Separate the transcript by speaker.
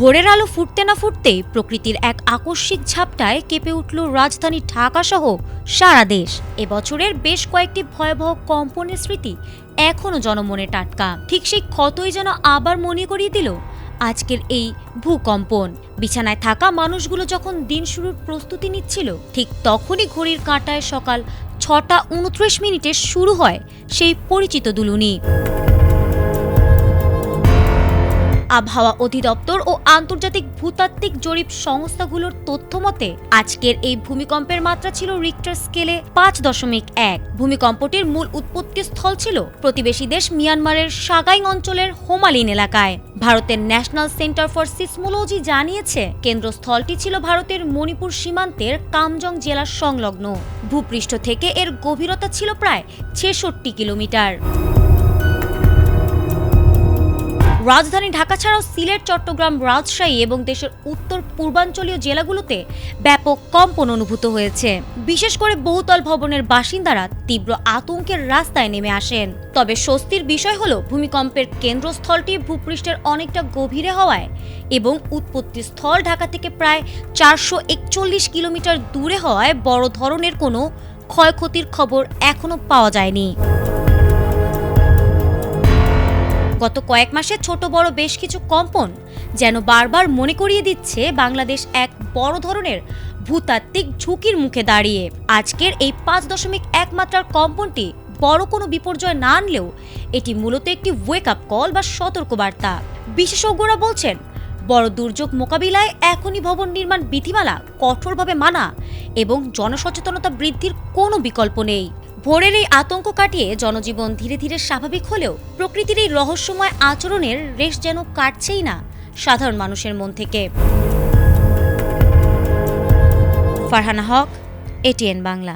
Speaker 1: ভোরের আলো ফুটতে না ফুটতেই প্রকৃতির এক আকস্মিক ঝাপটায় কেঁপে উঠল রাজধানী ঢাকা সহ সারা দেশ। এবছরের বেশ কয়েকটি ভয়াবহ কম্পনের স্মৃতি এখনো জনমনে টাটকা। ঠিক সেই ক্ষতই যেন আবার মনে করিয়ে দিল আজকের এই ভূকম্পন। বিছানায় থাকা মানুষগুলো যখন দিন শুরুর প্রস্তুতি নিচ্ছিল, ঠিক তখনই ঘড়ির কাঁটায় সকাল ৬টা ২৯ শুরু হয় সেই পরিচিত দুলুনি। আবহাওয়া অধিদপ্তর ও আন্তর্জাতিক ভূতাত্ত্বিক জরিপ সংস্থাগুলোর তথ্য মতে আজকের এই ভূমিকম্পের মাত্রা ছিল রিক্টার স্কেলে ৫.১। ভূমিকম্পটির মূল উৎপত্তি স্থল ছিল প্রতিবেশী দেশ মিয়ানমারের সাগাইং অঞ্চলের হোমালিন এলাকায়। ভারতের ন্যাশনাল সেন্টার ফর সিসমোলজি জানিয়েছে, কেন্দ্রস্থলটি ছিল ভারতের মণিপুর সীমান্তের কামজং জেলার সংলগ্ন। ভূপৃষ্ঠ থেকে এর গভীরতা ছিল প্রায় ৬৬ কিলোমিটার। রাজধানী ঢাকা ছাড়াও সিলেট, চট্টগ্রাম, রাজশাহী এবং দেশের উত্তর পূর্বাঞ্চলীয় জেলাগুলোতে ব্যাপক কম্পন অনুভূত হয়েছে। বিশেষ করে বহুতল ভবনের বাসিন্দারা তীব্র আতঙ্কের রাস্তায় নেমে আসেন। তবে স্বস্তির বিষয় হলো ভূমিকম্পের কেন্দ্রস্থলটি ভূপৃষ্ঠের অনেকটা গভীরে হওয়ায় এবং উৎপত্তি স্থল ঢাকা থেকে প্রায় ৪৪১ কিলোমিটার দূরে হওয়ায় বড় ধরনের কোনো ক্ষয়ক্ষতির খবর এখনো পাওয়া যায়নি। গত কয়েক মাসে ছোট বড় বেশ কিছু কম্পন যেন বারবার মনে করিয়ে দিচ্ছে বাংলাদেশ এক বড় ধরনের ভূতাত্ত্বিক ঝুঁকির মুখে দাঁড়িয়ে। আজকের এই ৫.১ মাত্রার কম্পনটি বড় কোনো বিপর্যয় না আনলেও এটি মূলত একটি ওয়েক আপ কল বা সতর্কবার্তা। বিশেষজ্ঞরা বলছেন, বড় দুর্যোগ মোকাবিলায় এখনই ভবন নির্মাণ বিধিমালা কঠোরভাবে মানা এবং জনসচেতনতা বৃদ্ধির কোনো বিকল্প নেই। ভোরের এই আতঙ্ক কাটিয়ে জনজীবন ধীরে ধীরে স্বাভাবিক হলেও প্রকৃতির এই রহস্যময় আচরণের রেশ যেন কাটছেই না সাধারণ মানুষের মন থেকে। ফারহানা হক, এটিএন বাংলা।